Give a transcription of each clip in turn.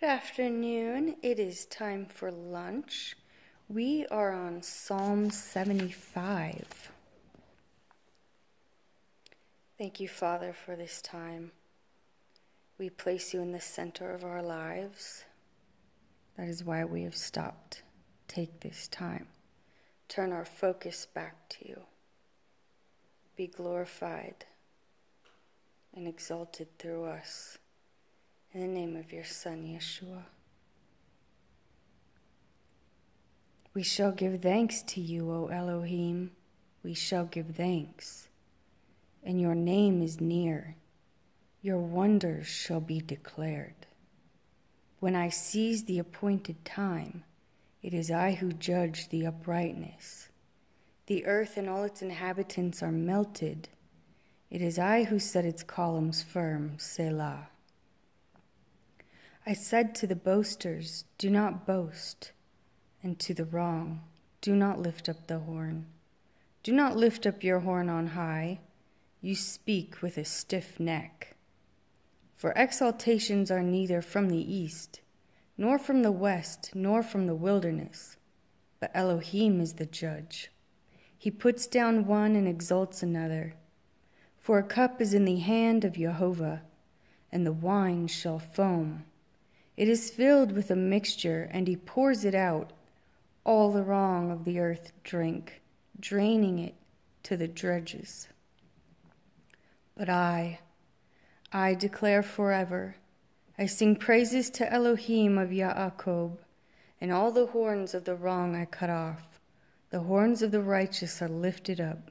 Good afternoon. It is time for lunch. We are on Psalm 75. Thank you, Father, for this time. We place you in the center of our lives. That is why we have stopped. Take this time. Turn our focus back to you. Be glorified and exalted through us. In the name of your Son, Yeshua. We shall give thanks to you, O Elohim. We shall give thanks. And your name is near. Your wonders shall be declared. When I seize the appointed time, it is I who judge the uprightness. The earth and all its inhabitants are melted. It is I who set its columns firm, Selah. I said to the boasters, do not boast, and to the wrong, do not lift up the horn. Do not lift up your horn on high. You speak with a stiff neck. For exaltations are neither from the east, nor from the west, nor from the wilderness. But Elohim is the judge. He puts down one and exalts another. For a cup is in the hand of Jehovah, and the wine shall foam. It is filled with a mixture, and he pours it out. All the wrong of the earth drink, draining it to the dregs. But I declare forever, I sing praises to Elohim of Yaakov, and all the horns of the wrong I cut off. The horns of the righteous are lifted up.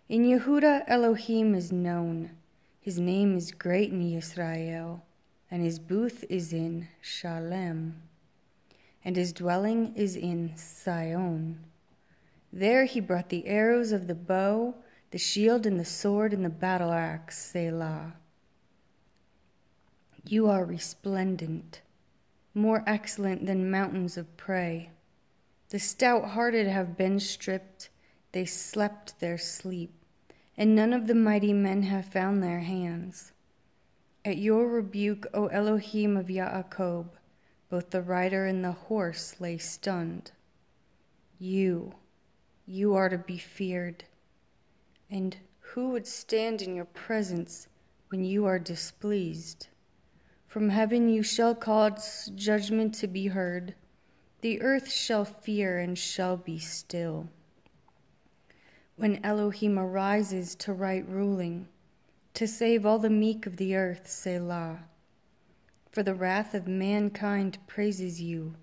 In Yehuda Elohim is known. His name is great in Yisrael, and his booth is in Shalem, and his dwelling is in Sion. There he brought the arrows of the bow, the shield and the sword and the battle axe, Selah. You are resplendent, more excellent than mountains of prey. The stout-hearted have been stripped, they slept their sleep, and none of the mighty men have found their hands. At your rebuke, O Elohim of Yaakov, both the rider and the horse lay stunned. You are to be feared. And who would stand in your presence when you are displeased? From heaven you shall cause judgment to be heard. The earth shall fear and shall be still. When Elohim arises to right ruling, to save all the meek of the earth, Selah. For the wrath of mankind praises you.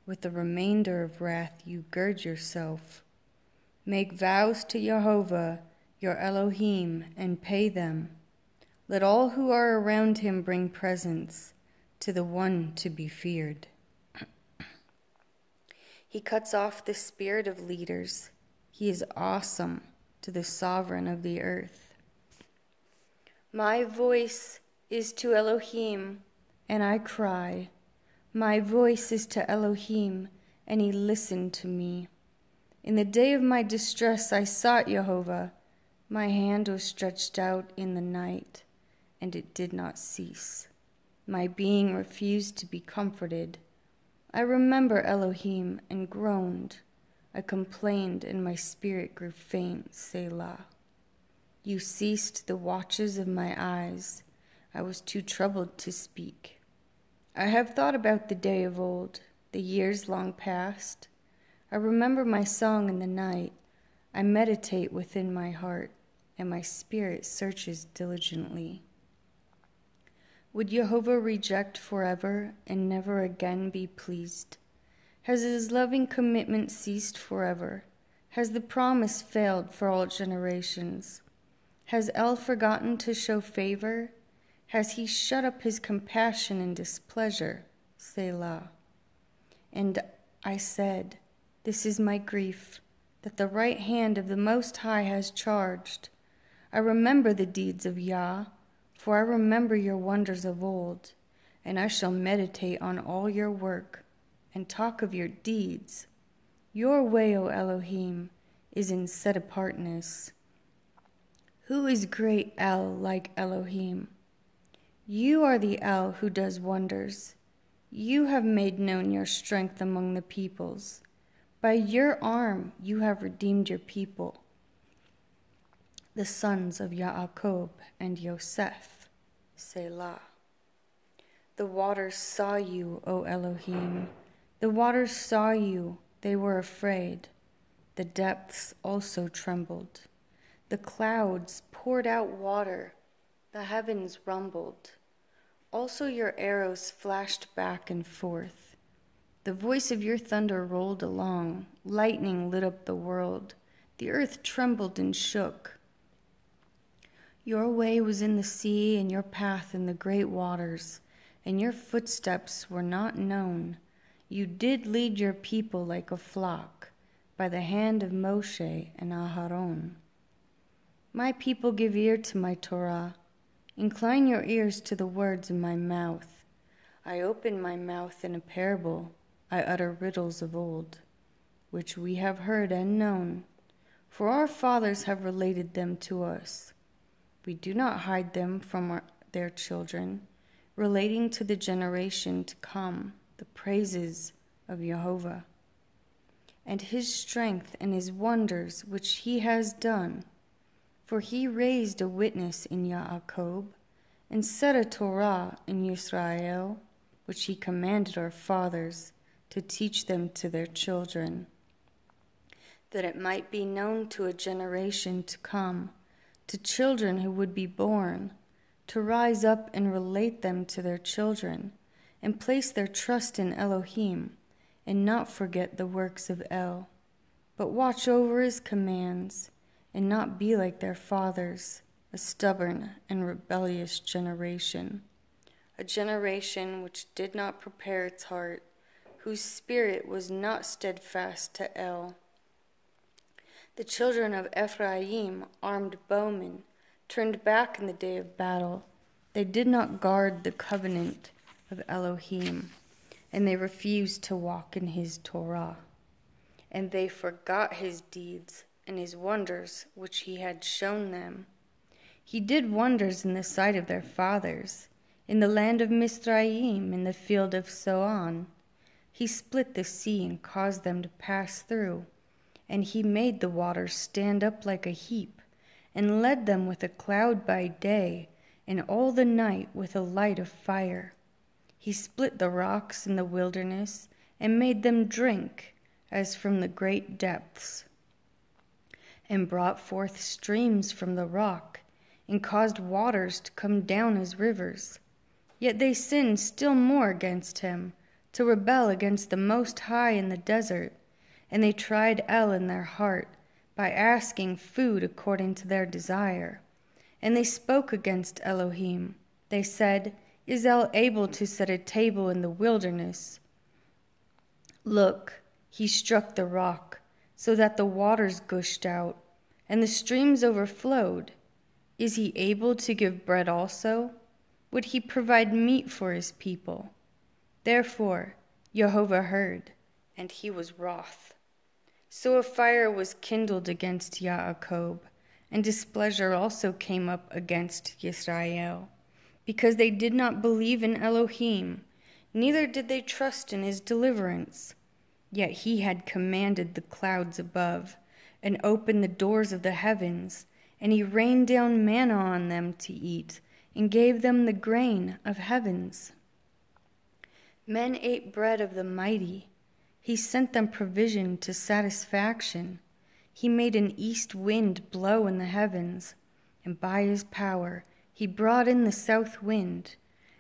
With the remainder of wrath you gird yourself. Make vows to Jehovah, your Elohim, and pay them. Let all who are around him bring presents to the one to be feared. He cuts off the spirit of leaders. He is awesome to the sovereign of the earth. My voice is to Elohim, and I cry. My voice is to Elohim, and he listened to me. In the day of my distress I sought Jehovah. My hand was stretched out in the night, and it did not cease. My being refused to be comforted. I remember Elohim and groaned. I complained, and my spirit grew faint, Selah. You ceased the watches of my eyes. I was too troubled to speak. I have thought about the day of old, the years long past. I remember my song in the night. I meditate within my heart, and my spirit searches diligently. Would Jehovah reject forever and never again be pleased? Has his loving commitment ceased forever? Has the promise failed for all generations? Has El forgotten to show favor? Has he shut up his compassion in displeasure? Selah. And I said, this is my grief, that the right hand of the Most High has charged. I remember the deeds of Yah, for I remember your wonders of old, and I shall meditate on all your work and talk of your deeds. Your way, O Elohim, is in set apartness. Who is great El like Elohim? You are the El who does wonders. You have made known your strength among the peoples. By your arm you have redeemed your people, the sons of Yaakov and Yosef. Selah. The waters saw you, O Elohim. The waters saw you, they were afraid. The depths also trembled. The clouds poured out water. The heavens rumbled. Also your arrows flashed back and forth. The voice of your thunder rolled along. Lightning lit up the world. The earth trembled and shook. Your way was in the sea, and your path in the great waters, and your footsteps were not known. You did lead your people like a flock, by the hand of Moshe and Aharon. My people give ear to my Torah. Incline your ears to the words of my mouth. I open my mouth in a parable. I utter riddles of old, which we have heard and known, for our fathers have related them to us. We do not hide them from their children, relating to the generation to come the praises of Jehovah, and his strength and his wonders which he has done. For he raised a witness in Yaakov, and set a Torah in Israel, which he commanded our fathers to teach them to their children, that it might be known to a generation to come, to children who would be born, to rise up and relate them to their children, and place their trust in Elohim, and not forget the works of El, but watch over his commands, and not be like their fathers, a stubborn and rebellious generation, a generation which did not prepare its heart, whose spirit was not steadfast to El. The children of Ephraim, armed bowmen, turned back in the day of battle. They did not guard the covenant of Elohim, and they refused to walk in his Torah. And they forgot his deeds and his wonders which he had shown them. He did wonders in the sight of their fathers, in the land of Mizraim, in the field of Soan. He split the sea and caused them to pass through. And he made the waters stand up like a heap, and led them with a cloud by day, and all the night with a light of fire. He split the rocks in the wilderness, and made them drink, as from the great depths, and brought forth streams from the rock, and caused waters to come down as rivers. Yet they sinned still more against him, to rebel against the Most High in the desert. And they tried El in their heart, by asking food according to their desire. And they spoke against Elohim. They said, Is El able to set a table in the wilderness? Look, he struck the rock, so that the waters gushed out, and the streams overflowed. Is he able to give bread also? Would he provide meat for his people? Therefore Jehovah heard, and he was wroth. So a fire was kindled against Yaakov, and displeasure also came up against Israel, because they did not believe in Elohim, neither did they trust in his deliverance. Yet he had commanded the clouds above, and opened the doors of the heavens, and he rained down manna on them to eat, and gave them the grain of heavens. Men ate bread of the mighty. He sent them provision to satisfaction. He made an east wind blow in the heavens, and by his power he brought in the south wind,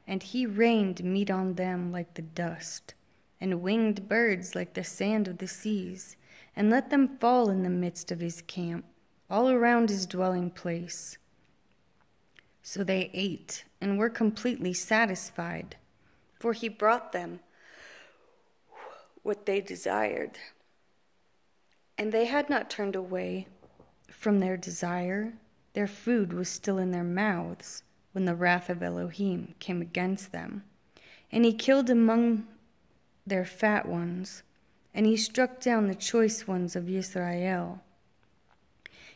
and he rained meat on them like the dust, and winged birds like the sand of the seas, and let them fall in the midst of his camp, all around his dwelling place. So they ate and were completely satisfied, for he brought them what they desired. And they had not turned away from their desire. Their food was still in their mouths when the wrath of Elohim came against them. And he killed among their fat ones, and he struck down the choice ones of Israel.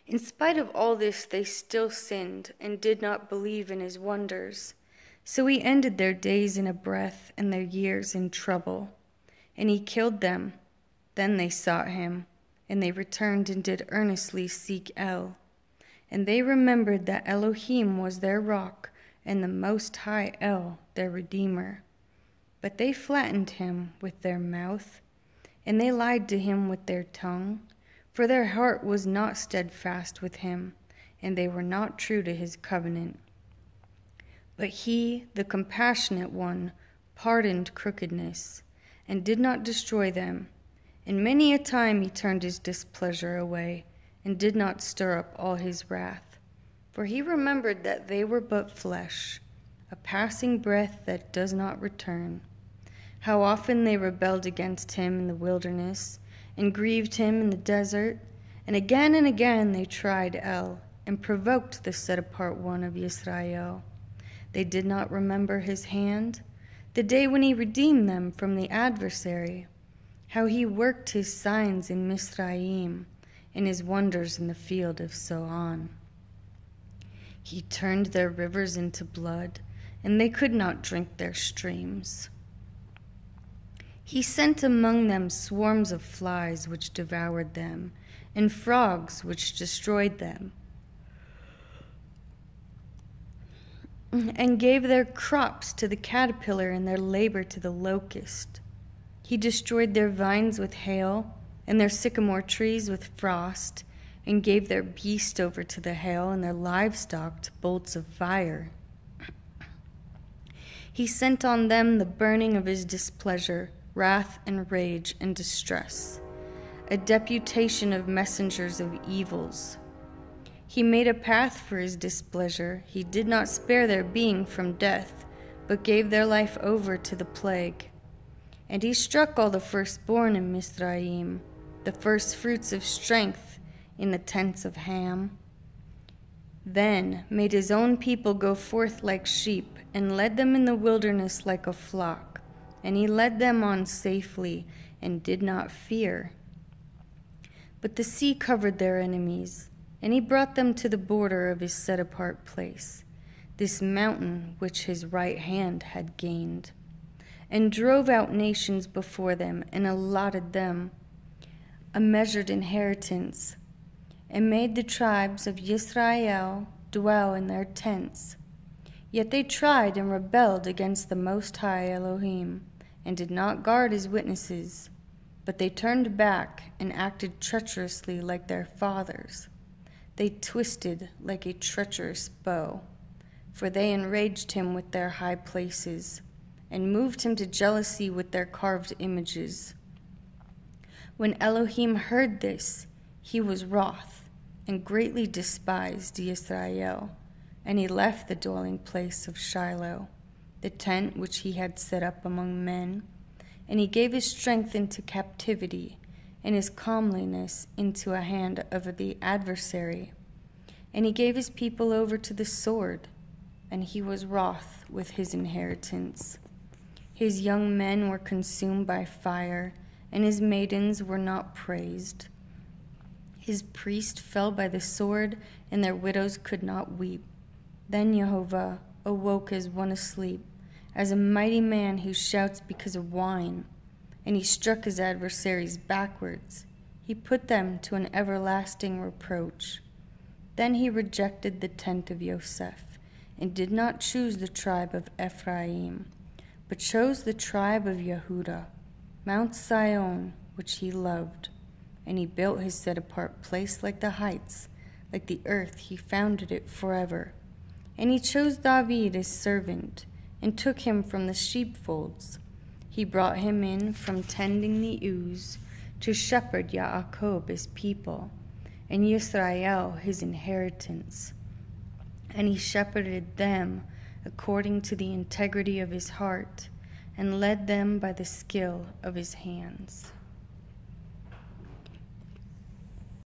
In spite of all this, they still sinned and did not believe in his wonders. So he ended their days in a breath and their years in trouble. And he killed them. Then they sought him, and they returned and did earnestly seek El. And they remembered that Elohim was their rock, and the Most High El, their Redeemer. But they flattened him with their mouth, and they lied to him with their tongue, for their heart was not steadfast with him, and they were not true to his covenant. But he, the compassionate one, pardoned crookedness, and did not destroy them. And many a time he turned his displeasure away, and did not stir up all his wrath. For he remembered that they were but flesh, a passing breath that does not return. How often they rebelled against him in the wilderness, and grieved him in the desert, and again they tried El, and provoked the set-apart one of Yisrael. They did not remember his hand, the day when he redeemed them from the adversary, how he worked his signs in Misraim, and his wonders in the field of Zoan. He turned their rivers into blood, and they could not drink their streams. He sent among them swarms of flies which devoured them, and frogs which destroyed them, and gave their crops to the caterpillar and their labor to the locust. He destroyed their vines with hail, and their sycamore trees with frost, and gave their beast over to the hail, and their livestock to bolts of fire. He sent on them the burning of his displeasure, wrath and rage and distress, a deputation of messengers of evils. He made a path for his displeasure. He did not spare their being from death, but gave their life over to the plague. And he struck all the firstborn in Misraim, the firstfruits of strength in the tents of Ham. Then made his own people go forth like sheep, and led them in the wilderness like a flock. And he led them on safely, and did not fear. But the sea covered their enemies, and he brought them to the border of his set-apart place, this mountain which his right hand had gained, and drove out nations before them, and allotted them a measured inheritance, and made the tribes of Yisrael dwell in their tents. Yet they tried and rebelled against the Most High Elohim, and did not guard his witnesses, but they turned back and acted treacherously like their fathers. They twisted like a treacherous bow, for they enraged him with their high places, and moved him to jealousy with their carved images. When Elohim heard this, he was wroth, and greatly despised Yisrael, and he left the dwelling place of Shiloh, the tent which he had set up among men, and he gave his strength into captivity, and his comeliness into a hand of the adversary. And he gave his people over to the sword, and he was wroth with his inheritance. His young men were consumed by fire, and his maidens were not praised. His priests fell by the sword, and their widows could not weep. Then Jehovah awoke as one asleep, as a mighty man who shouts because of wine, and he struck his adversaries backwards. He put them to an everlasting reproach. Then he rejected the tent of Yosef, and did not choose the tribe of Ephraim, but chose the tribe of Yehudah, Mount Zion, which he loved. And he built his set-apart place like the heights, like the earth he founded it forever. And he chose David his servant, and took him from the sheepfolds. He brought him in from tending the ewes, to shepherd Yaakov his people, and Yisrael his inheritance. And he shepherded them according to the integrity of his heart, and led them by the skill of his hands.